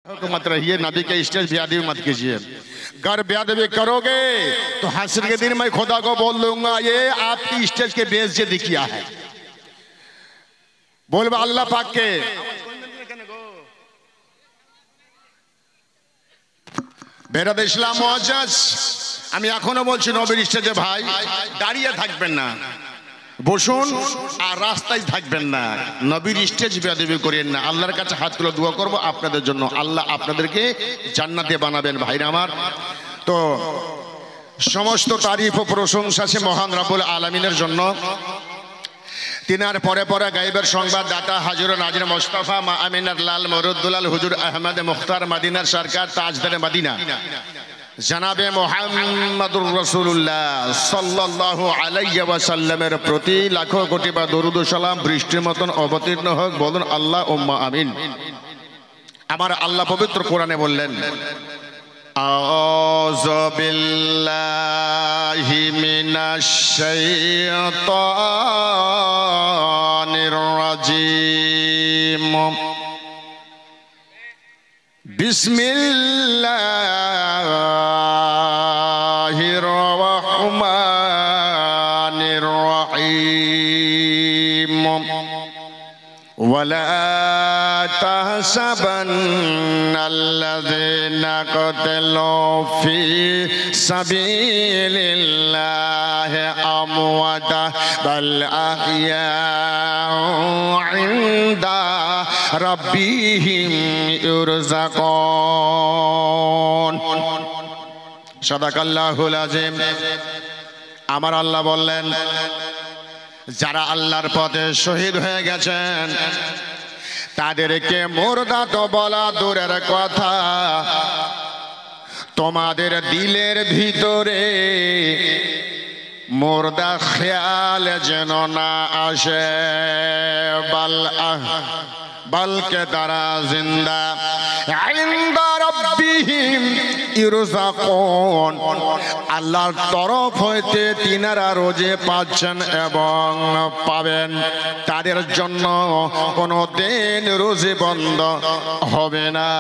मत रहिए, नबी के स्टेज बेअदबी मत कीजिए। अगर बेअदबी करोगे तो हश्र के दिन मैं खुदा को बोल दूंगा ये आपकी स्टेज के बेइज्जती किया है। बोलबा अल्लाह पाक के বেরাদ ইসলাম মুআজ্জাজ, আমি এখনো বলছি নবীর স্টেজে ভাই দাঁড়িয়ে থাকবেন না, বসুন আর রাস্তায় থাকবেন না। নবীর স্টেজ বেয়াদবি করেন না। আল্লাহর কাছে হাত তুলে দোয়া করব আপনাদের জন্য, আল্লাহ আপনাদেরকে জান্নাতে বানাবেন ভাইরা আমার। তো সমস্ত তারিফ ও প্রশংসা সে মহান রব্বুল আলামিনের জন্য। তিনার পরে পরে গায়েবের সংবাদদাতা হাজুর নাজির মোস্তফা মা আমিনার লাল মরুদ্দুলাল হুজুর আহমদ মুখতার মদিনার সরকার তাজদারে মদিনা জনাবে মুহাম্মদুর রাসূলুল্লাহ সাল্লাল্লাহু আলাইহি ওয়াসাল্লামের প্রতি লাখো কোটি বা দরুদ ও সালাম বৃষ্টির মতন অবতীর্ণ হোক। বলুন আল্লাহুম্মা আমিন। আমার আল্লাহ পবিত্র কোরআনে বললেন, আউযু বিল্লাহি মিনাশ শাইতানির রাজিম, বিসমিল্লাহির রহমানির রহিম। ওয়ালা তাহসাবান্নাল্লাযীনা কাতালু ফি সাবিলিল্লাহি আমওয়াতা বাল আহইয়াউ ইনদা রাব্বিহিম ইরযাকুন। সাদাকাল্লাহুল আযীম। আমার আল্লাহ বললেন, যারা আল্লাহর পথে শহীদ হয়ে গেছেন তাদেরকে মুর্দা তো বলা দূরের কথা, তোমাদের দিলের ভিতরে মুর্দা খেয়াল যেন না আসে। বলকে তারা জিন্দা ইনদা রাব্বিহিম ইরযাকুন, আল্লাহর তরফ হইতে তিনারা রোজে পাচ্ছেন এবং পাবেন। তাদের জন্য কোনো দিন রোজে বন্ধ হবে না।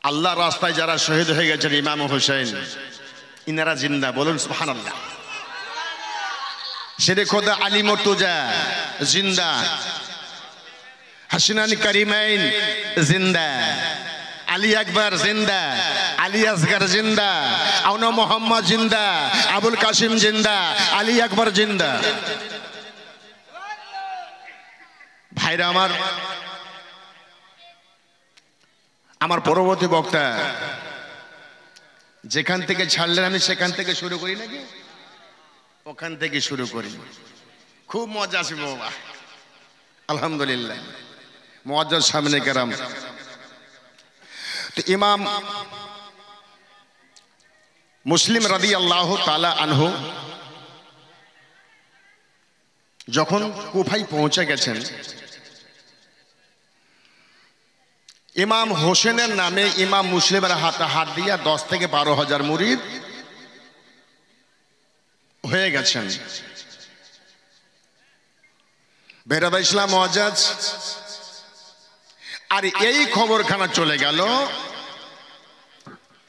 আল্লাহর রাস্তায় যারা শহীদ হয়ে গেছেন, ইমাম হোসেন, ইনারা জিন্দা। বলুন সুবহানাল্লাহ। শেরে খোদা আলী মুর্তজা জিন্দা, হাসনানি কারিমাইন জিন্দা, আলী আকবর জিন্দা, আলী আসগর জিন্দা, আউনা মোহাম্মদ জিন্দা, আবুল কাসিম জিন্দা, আলী আকবর জিন্দা। ভাইরা আমার, আমার পরবর্তী বক্তা যেখান থেকে ছাড়লেন আমি সেখান থেকে শুরু করি নাকি ওখান থেকে শুরু করি? খুব মজা আসবে বাবা, আলহামদুলিল্লাহ। মুআজ্জাজ সামনে কেরাম, তো ইমাম মুসলিম রাদিয়াল্লাহু তাআলা আনহু যখন কুফায় পৌঁছে গেছেন, ইমাম হোসেনের নামে ইমাম মুসলিমের হাতে হাত দিয়া 10 থেকে 12 হাজার মুরিদ হয়ে গেছেন। বেরাদ ইসলাম মুআজ্জাজ। আর এই খবরখানা চলে গেল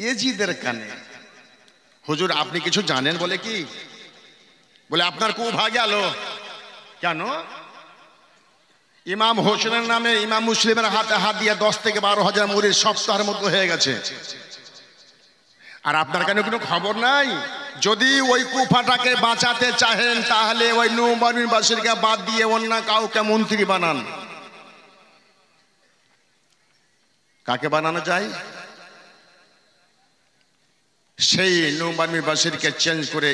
এজিদের কানে। হুজুর আপনি কিছু জানেন? বলে কি? বলে আপনার কুফা গেল কেন? ইমাম হোসেনের নামে ইমাম মুসলিমের হাতে হাত দিয়ে 10 থেকে 12 হাজার মুরিদ সপ্তাহের মধ্যে হয়ে গেছে, আর আপনার কানে কোনো খবর নাই? যদি ওই কুফাটাকে বাঁচাতে চাহেন তাহলে ওই নুমানুর বাসীরকে বাদ দিয়ে অন্য কাউকে মন্ত্রী বানান। কাকে বানানো যায়? সেই নুমানুর বাসীরকে চেঞ্জ করে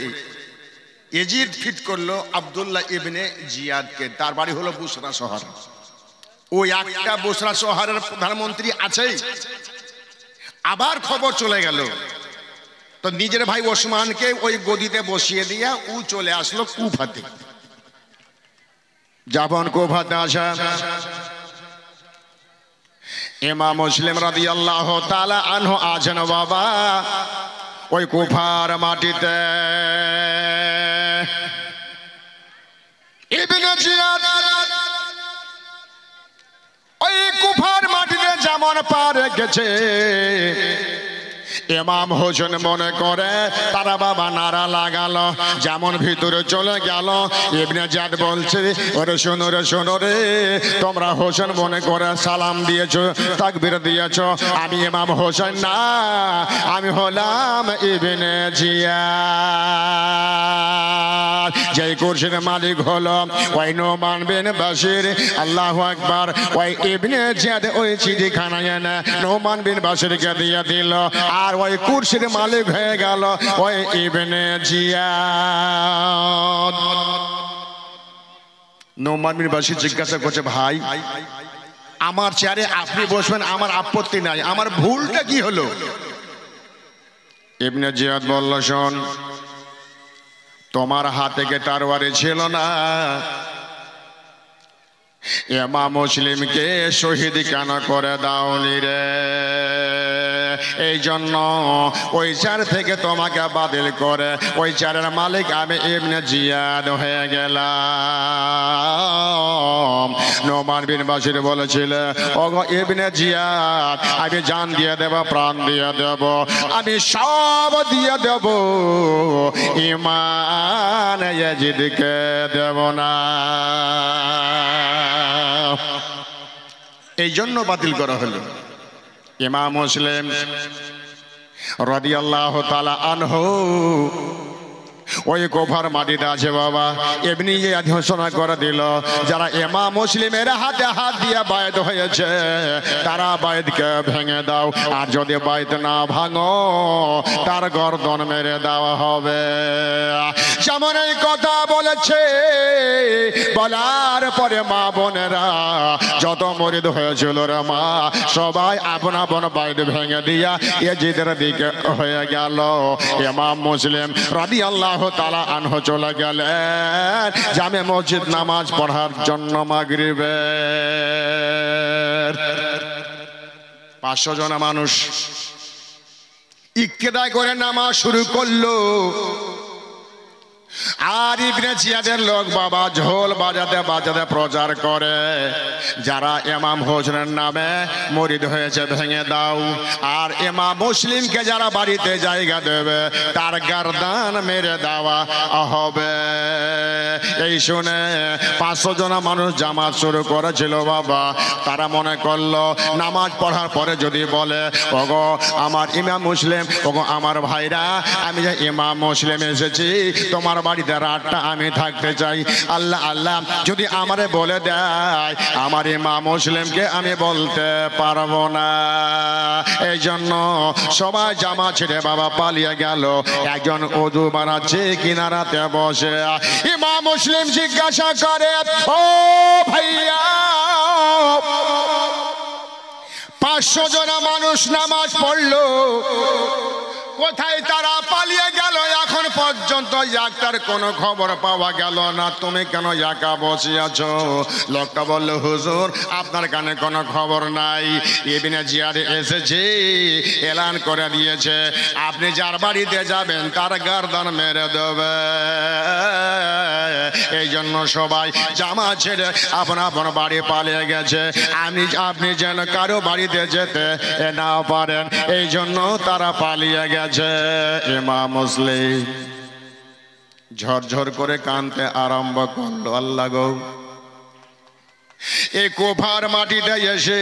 এজিদ ফিট করলো আব্দুল্লাহ ইবনে জিয়াদকে। তার বাড়ি হলো বুসরা শহর। ওই একটা বুসরা শহরের প্রধানমন্ত্রী আছেই। আবার খবর চলে গেল, তো নিজের ভাই ওসমানকে ওই গদিতে বসিয়ে দিয়া ও চলে আসলো কুফাতে। যখন কুফাতে আসা ইমাম মুসলিম রাদিয়াল্লাহু তাআলা আনহু আছেন বাবা ওই কুফার মাটিতে। ইবনে জিয়াদ এমন পা রেখেছে ইমাম হোসেন মনে করে তারা বাবা নারা লাগালো, যেমন ভিতরে চলে গেল ইবনে জিয়াদ বলছে ওরে শোনো রে, তোমরা হোসেন মনে করে সালাম দিয়েছো, তাকবীর দিয়েছো, আমি ইমাম হোসেন না, আমি হলাম ইবনে জিয়াদ। যেই কুরসির মালিক হলো ওই নোমান বিন বাশির, আল্লাহু আকবার। ওই ইবনে জিয়াদ ওই চিঠিখানা এনে নোমান বিন বাশিরকে দিয়ে দিল, আর ওই কুরসির মালিক হয়ে গেল ওই ইবনে জিয়াদ। নোমান বিন বাশির জিজ্ঞাসা করছে, ভাই আমার চেয়ারে আপনি বসবেন, আমার আপত্তি নাই, আমার ভুলটা কি হলো? ইবনে জিয়াদ বলল, শোন, তোমার হাতে কে তরবারি ছিল না, ইমাম মুসলিমকে শহীদ কেন করে দাওনি রে? এই জন্য ওই চেয়ার থেকে তোমাকে বাতিল করে ওই চেয়ারের মালিক আমি ইবনে জিয়াদ হয়ে গেলাম। নোমান বিন বাশির বলেছিল, ওগো ইবনে জিয়াদ, আমি জান দিয়ে দেব, প্রাণ দিয়ে দেব, আমি সব দিয়ে দেব, ইমান ইয়াজিদকে দেব না। এই জন্য বাতিল করা হলো। ইমাম মুসলিম রাদিয়াল্লাহু তাআলা আনহু ওই কোফার মাটিতে আছে বাবা, এমনি ঘোষণা করে দিল, যারা ইমাম মুসলিমের হাতে হাত দিয়ে বায়াত হয়েছে তারা বায়াতকে ভেঙে দাও, আর যদি বায়াত না ভাঙো তার গর্দন মেরে দেওয়া হবে। যেমন এই কথা বলেছে, বলার পরে মা বোনেরা যত মুরিদ হয়েছিল রে মা, সবাই আপন আপন বায়াত ভেঙে দিয়া ইয়াজিদের দিকে হয়ে গেল। ইমাম মুসলিম রাদিয়াল্লাহু তাআলা আনহু চলে গেলেন জামে মসজিদ নামাজ পড়ার জন্য মাগরিবের। 500 জন মানুষ ইক্তেদায় করে নামাজ শুরু করলো, আর ইবনে জিয়াদের লোক বাবা ঝোল বাজাতে বাজাতে প্রচার করে, যারা ইমাম হোসেনের নামে মুরিদ হয়েছে ভেঙে দাও, আর ইমাম মুসলিমকে যারা বাড়িতে জায়গা দেবে তার গর্দান মেরে দেওয়া হবে। এই শুনে 500 জন মানুষ জামাত শুরু করেছিল বাবা। তারা মনে করলো নামাজ পড়ার পরে যদি বলে, ওগো আমার ইমাম মুসলিম, ওগো আমার ভাইরা, আমি যে ইমাম মুসলিম এসেছি, তোমার বাড়িতে রাতটা আমি থাকতে চাই, আল্লাহ আল্লাহ যদি আমারে বলে দেয় আমার ইমাম মুসলিমকে আমি বলতে পারবো না। এই জন্য সবাই জামা ছেড়ে বাবা পালিয়ে গেল। একজন ওযু বানাচ্ছে কিনারাতে বসে, ইমাম মুসলিম জিজ্ঞাসা করে, ও ভাইয়া, 500 জন মানুষ নামাজ পড়লো, কোথায় তারা পালিয়ে গেল? এখন পর্যন্ত একটার কোনো খবর পাওয়া গেল না, তুমি কেন একা বসে আছো? লোকটা বলল, হুজুর আপনার কানে কোনো খবর নাই, ইবনে জিয়াদ এসেছে, এলান করে দিয়েছে আপনি যার বাড়িতে যাবেন তার গর্দান মেরে দেবে। এই জন্য সবাই জামা ছেড়ে আপন আপন বাড়ি পালিয়ে গেছে। আপনি যেন কারো বাড়িতে যেতে না পারেন, এই জন্য তারা পালিয়ে গেছে। ইমাম মুসলিম ঝরঝর করে কাঁদতে আরম্ভ করলো, আল্লাহ গো, এই কোফার মাটিতে এসে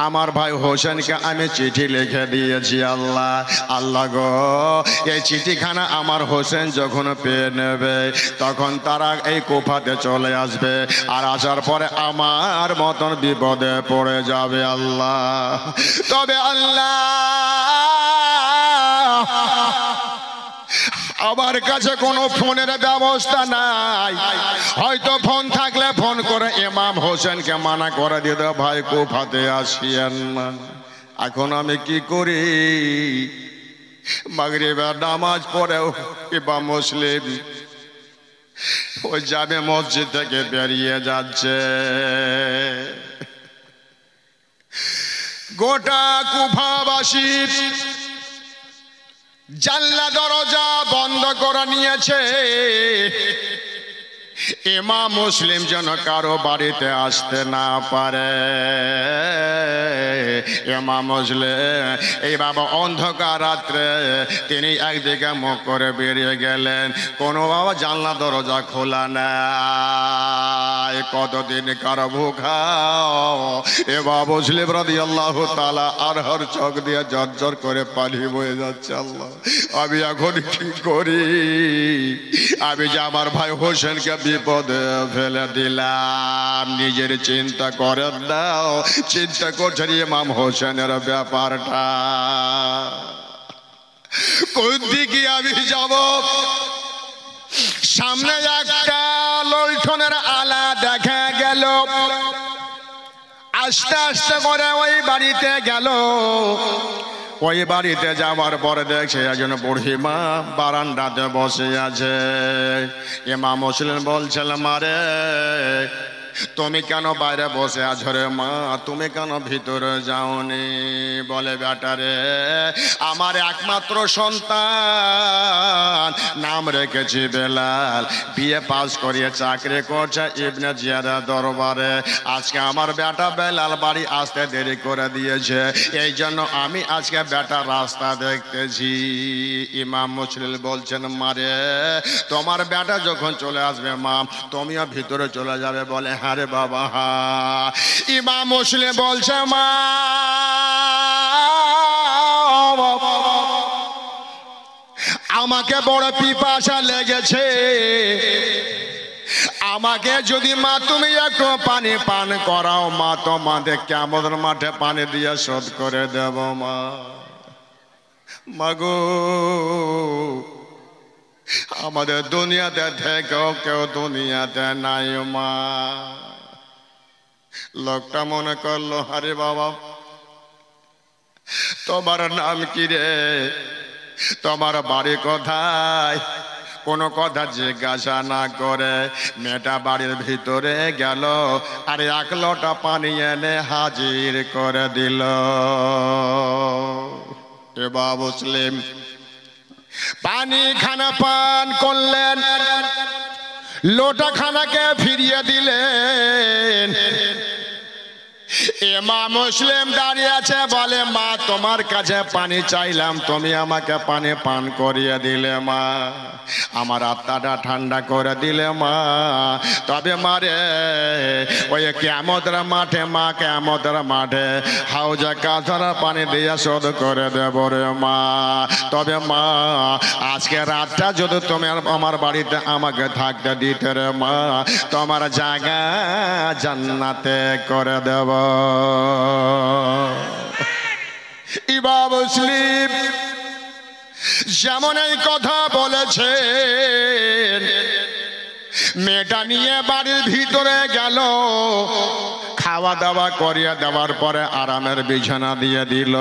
আমার ভাই হোসেনকে আমি চিঠি লিখে দিয়েছি, আল্লাহ আল্লাহ গো, এই চিঠিখানা আমার হোসেন যখন পেয়ে নেবে তখন তারা এই কোফাতে চলে আসবে, আর আসার পরে আমার মতন বিপদে পড়ে যাবে আল্লাহ। তবে আল্লাহ আমার কাছে কোনো ফোনের ব্যবস্থা নাই, হয়তো ফোন থাকলে ফোন করে ইমাম হোসেনকে মানা করে দিতে, ভাই কোফাতে আসিয়েন না। এখন আমি কি করি? মাগরিবের নামাজ পড়েও ইমাম মুসলিম ওই জামে মসজিদ থেকে বেরিয়ে যাচ্ছে। গোটা কুফাবাসী জানলা দরজা বন্ধ করে নিয়েছে। ইমাম মুসলিম যেন কারো বাড়িতে আসতে না পারে। ইমাম মুসলিম এই বাবা অন্ধকার রাত্রে তিনি একদিকে মুখ করে বেরিয়ে গেলেন, কোনো বাবা জানলা দরজা খোলা নাই। কতদিন কারো ভুখা ইমাম মুসলিম রাদিয়াল্লাহু তাআলা আনহুর চোখ দিয়ে ঝরঝর করে পানি বয়ে যাচ্ছে। আল্লাহ, আমি এখন কি করি? আমি যে আমার ভাই হোসেনকে বিপদে ফেলে দিলাম। নিজের চিন্তা করেন দাও, চিন্তা করছেন ইমাম হোসেনের ব্যাপারটা। কোন দিকে আমি যাব? সামনে একটা লণ্ঠনের আলা দেখা গেল। আস্তে আস্তে করে ওই বাড়িতে গেল। ওই বাড়িতে যাওয়ার পরে দেখছে একজন বুড়ি মা বারান্দাতে বসে আছে। ইমাম মুসলিম বলছিল, মারে তুমি কেন বাইরে বসে আছো রে মা? তুমি কেন ভিতরে যাওনি? বলে, বেটারে আমার একমাত্র সন্তান, নাম রেখেছি বেলাল, বিয়ে পাস করিয়ে চাকরি করছে ইবনে জিয়াদের দরবারে। আজকে আমার বেটা বেলাল বাড়ি আসতে দেরি করে দিয়েছে, এই জন্য আমি আজকে বেটা রাস্তা দেখতেছি। ইমাম মুসলিম বলছেন, মারে তোমার বেটা যখন চলে আসবে মা তুমিও ভিতরে চলে যাবে। বলে, হ্যাঁ রে বাবা। ইমাম মুসলিম বলছে, মা আমাকে বড় পিপাসা লেগেছে, আমাকে যদি মা তুমি একটু পানি পান করাও মা, তোমাদের কিয়ামতের মাঠে পানি দিয়ে শোধ করে দেব মা। মাগো, আমাদের দুনিয়াতে থেকেও কেউ দুনিয়াতে নাই মা। লোকটা মনে করলো, আরে বাবা তোমার নাম কি রে? তোমার বাড়ি কোথায়? কোনো কথা জিজ্ঞাসা না করে মেয়েটা বাড়ির ভিতরে গেল আর এক লোটা পানি এনে হাজির করে দিল। ইমাম মুসলিম পানি খানা পান করলেন, লোটা খানাকে ফিরিয়ে দিলেন। ইমাম মুসলিম দাঁড়িয়ে আছে, বলে, মা তোমার কাছে পানি চাইলাম, তুমি আমাকে পানি পান করিয়ে দিলে মা, আমার আত্মাটা ঠান্ডা করে দিলে মা। তবে মারে ওই কিয়ামতের মাঠে মা, কিয়ামতের মাঠে হাউজে কাউসার পানি দিয়ে শোধ করে দেব রে মা। তবে মা আজকে রাতটা যদি তুমি আমার বাড়িতে আমাকে থাকতে দিতে রে মা, তোমার জায়গা জান্নাতে করে দেব। ইমাম মুসলিম যেমন এই কথা বলেছেন, মেয়েটা নিয়ে বাড়ির ভিতরে গেল, খাওয়া দাওয়া করিয়ে দেওয়ার পরে আরামের বিছানা দিয়ে দিল।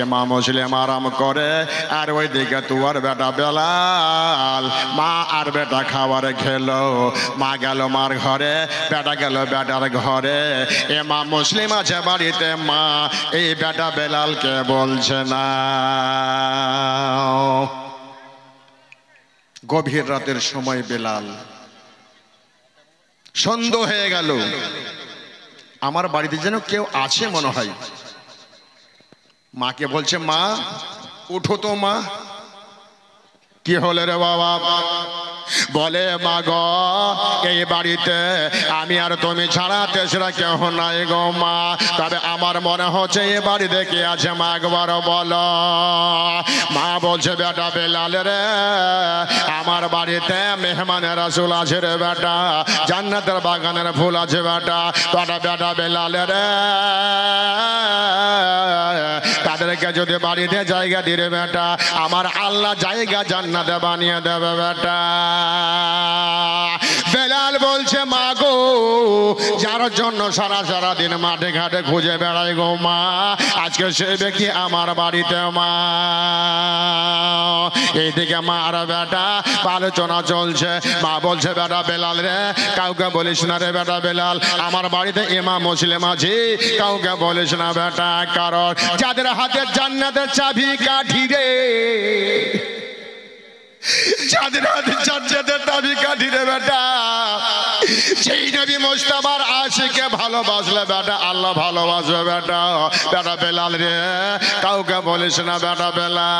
ইমাম মুসলিম আরাম করে, আর ওই দিকে তুয়ার বেটা বেলাল মা আর বেটা খাবারে খেলো। মা গেল মার ঘরে, বেটা গেল বেটার ঘরে। ইমাম মুসলিম আছে বাড়িতে, মা এই বেটা বেলালকে বলছে না। গভীর রাতের সময় বেলাল সন্দেহ হয়ে গেল, আমার বাড়িতে যেন কেউ আছে মনে হয়। মাকে বলছে, মা উঠো তো মা। কি হলে রে বাবা? বলে, মা গো এই বাড়িতে আমি আর তুমি ছাড়া তেসরা কেউ নাই গো মা। তবে আমার মনে হচ্ছে এ বাড়িতে কে আছে মা, একবার বলো। মা বলছে, বেটা বেলাল রে, আমার বাড়িতে মেহমানের রাসূল আছে রে বেটা, জান্নাতের বাগানের ফুল আছে বেটা। বেটা বেলাল রে, তাদেরকে যদি বাড়িতে জায়গা দিলে বেটা, আমার আল্লাহ জায়গা জান্নাতে বানিয়ে দেবে বেটা। বেলাল বলছে, মা গো যার জন্য সারা দিন মাঠে ঘাটে খুঁজে বেড়াই গো মা, আজকে সে ব্যক্তি আমার বাড়িতে মা। এইদিকে মা আর বেটা আলোচনা চলছে। মা বলছে, বেটা বেলাল রে, কাউকে বলিস না রে বেটা বেলাল, আমার বাড়িতে ইমাম মুসলিম আছে, কাউকে বলিস না বেটা, কারণ যাদের হাতে জান্নাতের চাবি কাঠি রে, চাঁদের হাতে চাঁদের দাবি কাঠি রে বেটা। সেই নবী মুস্তাফার আশিকে ভালোবাসলে বেটা আল্লাহ ভালোবাসবে বেটা। বেটা বেলাল রে কাউকে বলিস না বেটা বেলাল।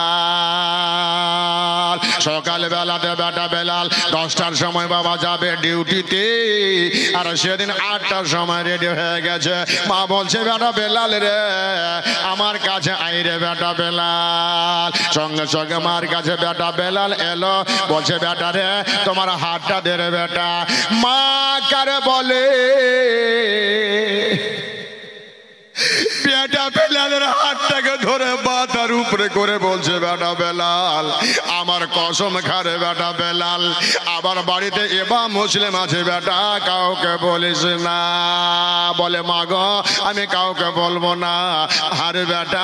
সকাল বেলাতে বেটা বেলাল 10টার সময় বাবা যাবে ডিউটিতে, আর সেদিন 8টার সময় রেডি হয়ে গেছে। মা বলছে বেটা বেলাল রে আমার কাছে আই রে বেটা বেলাল। সঙ্গে সঙ্গে মার কাছে বেটা বেলাল এলো, বলছে বেটা রে তোমার হাতটা দে রে বেটা। মা কারে বলে বেটা বেলালের হাতটাকে ধরে মাথার উপরে করে বলছে বেটা বেলাল আমার কসম খারে বেটা বেলাল, আবার বাড়িতে ইমাম মুসলিম আছে বেটা কাউকে বলিস না। বলে মা গো আমি কাউকে বলবো না। আরে বেটা